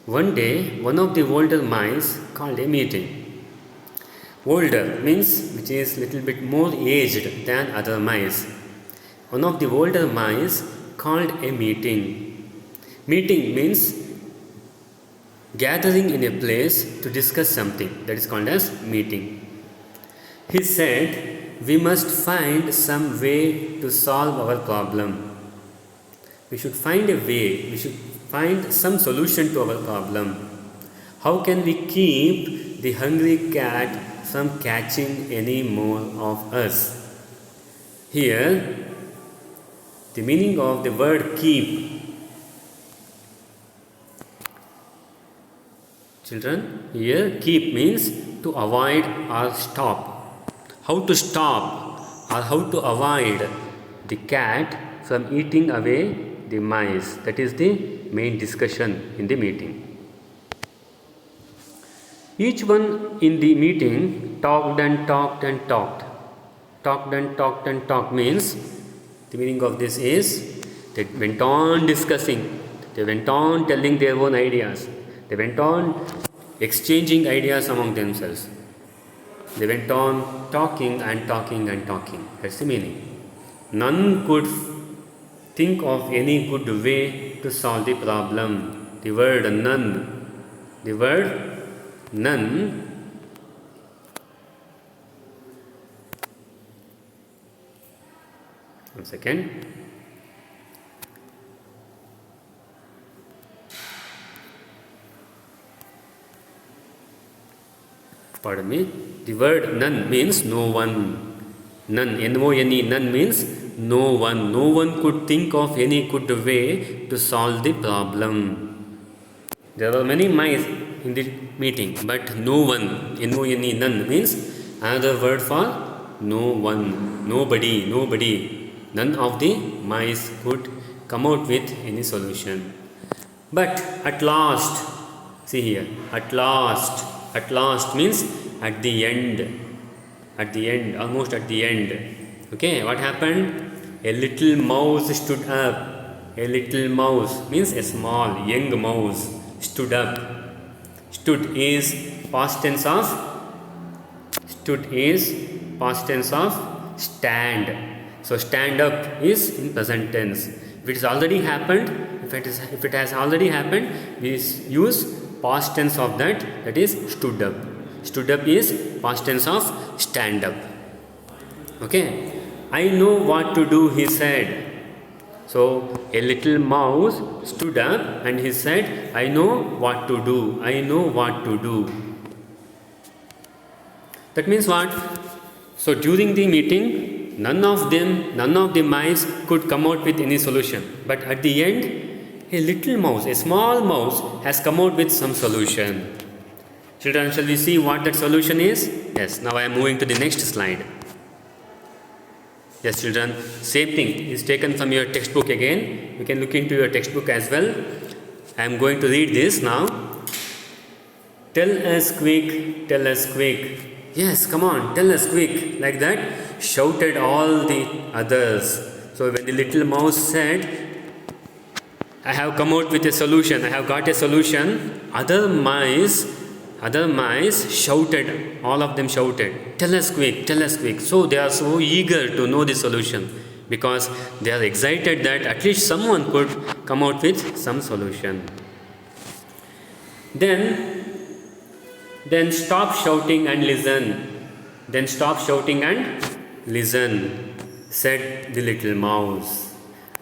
One day, one of the older mice called a meeting. Older means which is little bit more aged than other mice. One of the older mice called a meeting. Meeting means gathering in a place to discuss something, that is called as meeting. He said, we must find some way to solve our problem. We should find a way, we should find some solution to our problem. How can we keep the hungry cat from catching any more of us? Here, the meaning of the word keep. Children, here keep means to avoid or stop. How to stop or how to avoid the cat from eating away the mice. That is the main discussion in the meeting. Each one in the meeting talked and talked and talked. Talked and talked and talked means the meaning of this is they went on discussing, they went on telling their own ideas, they went on exchanging ideas among themselves. They went on talking and talking and talking. That's the meaning. None could think of any good way to solve the problem. The word none. The word none one second. Pardon me. The word none means no one. None, N-O-N-E, none means no one. No one could think of any good way to solve the problem. There were many mice in the meeting, but no one, N-O-N-E, none means another word for no one, nobody, nobody. None of the mice could come out with any solution. But at last, see here, at last means at the end, almost at the end. Okay, what happened? A little mouse stood up. A little mouse means a small, young mouse stood up. Stood is past tense of stand. So stand up is in present tense. If it has already happened, if it has already happened, we use past tense of that is stood up. Stood up is past tense of stand up. Okay. I know what to do, he said. So a little mouse stood up and he said, I know what to do. I know what to do. That means what? So during the meeting, none of the mice could come out with any solution. But at the end, a little mouse, a small mouse has come out with some solution. Children, shall we see what that solution is? Yes, now I am moving to the next slide. Yes, children, same thing is taken from your textbook again. You can look into your textbook as well. I am going to read this now. Tell us quick, tell us quick. Yes, come on, tell us quick. Like that, shouted all the others. So when the little mouse said, I have come out with a solution, I have got a solution, other mice shouted, all of them shouted, tell us quick, tell us quick. So they are so eager to know the solution because they are excited that at least someone could come out with some solution. Then stop shouting and listen. Then stop shouting and listen, said the little mouse.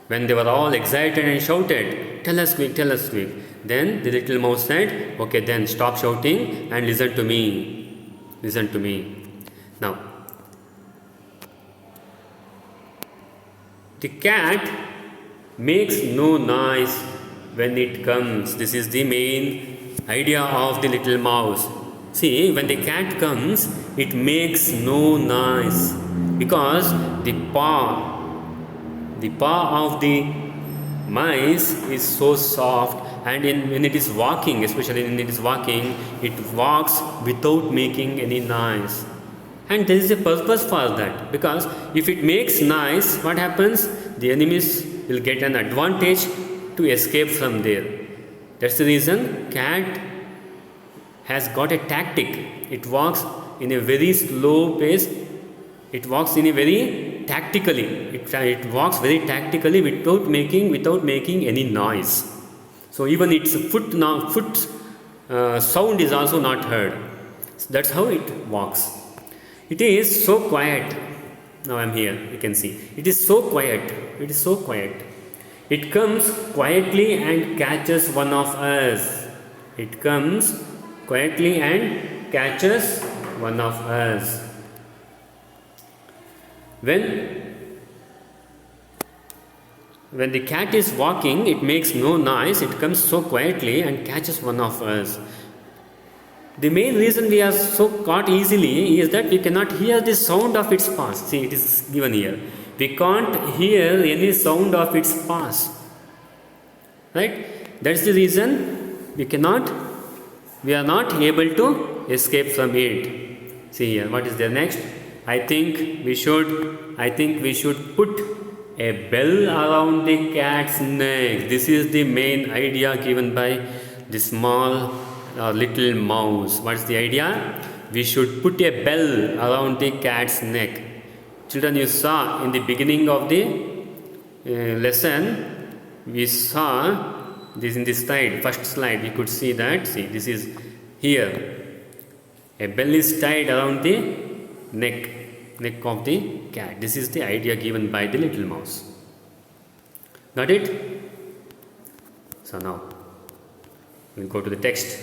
When they were all excited and shouted, tell us quick, tell us quick. Then the little mouse said, okay, then stop shouting and listen to me. Listen to me. Now, the cat makes no noise when it comes. This is the main idea of the little mouse. See, when the cat comes, it makes no noise because the paw of the mice is so soft, and when it is walking, especially when it is walking, it walks without making any noise. And there is a purpose for that, because if it makes noise, what happens? The enemies will get an advantage to escape from there. That's the reason cat has got a tactic. It walks in a very slow pace. It walks in a very tactically. It walks very tactically without making any noise. So even its foot sound is also not heard. So that's how it walks. It is so quiet. Now I am here. You can see. It is so quiet. It is so quiet. It comes quietly and catches one of us. It comes quietly and catches one of us. When the cat is walking, it makes no noise. It comes so quietly and catches one of us. The main reason we are so caught easily is that we cannot hear the sound of its paws. See, it is given here. We can't hear any sound of its paws. Right? That's the reason we are not able to escape from it. See here, what is there next? I think we should put a bell around the cat's neck. This is the main idea given by the small little mouse. What's the idea? We should put a bell around the cat's neck. Children, you saw in the beginning of the lesson, we saw this in this slide, first slide, we could see that. See, this is here. A bell is tied around the neck of the cat. This is the idea given by the little mouse. Got it? So now we'll go to the text.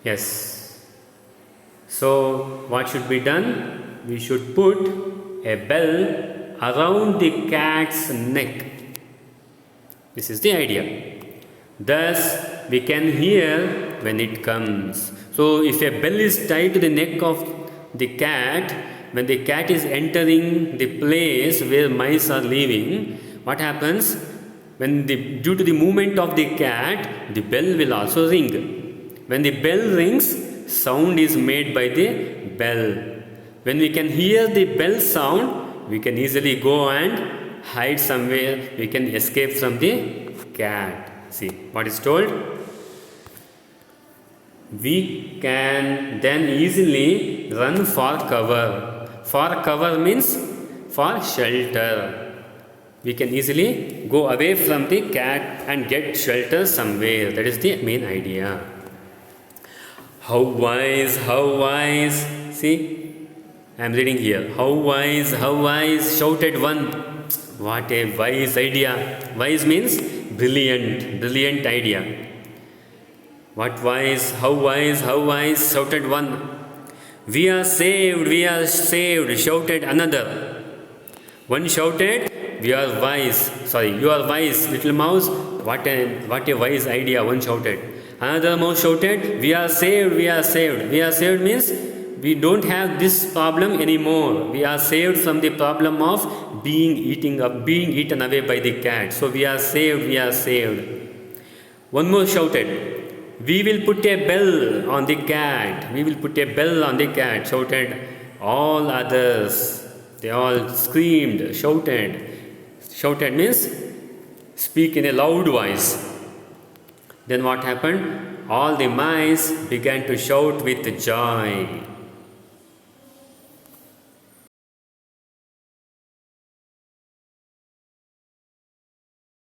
Yes. So what should be done? We should put a bell around the cat's neck. This is the idea. Thus we can hear when it comes. So if a bell is tied to the neck of the cat, when the cat is entering the place where mice are living, what happens? Due to the movement of the cat, the bell will also ring. When the bell rings, sound is made by the bell. When we can hear the bell sound, we can easily go and hide somewhere. We can escape from the cat. See what is told? We can then easily run for cover. For cover means for shelter. We can easily go away from the cat and get shelter somewhere. That is the main idea. How wise, how wise. See, I am reading here. How wise, shouted one. What a wise idea. Wise means brilliant idea. What wise, how wise, shouted one. We are saved, shouted another. One shouted, we are wise. Sorry, you are wise, little mouse. What a wise idea, one shouted. Another mouse shouted, we are saved. We are saved means we don't have this problem anymore. We are saved from the problem of being eaten away by the cat. So we are saved. One more shouted, we will put a bell on the cat. Shouted all others. They all screamed, shouted. Shouted means speak in a loud voice. Then what happened? All the mice began to shout with joy.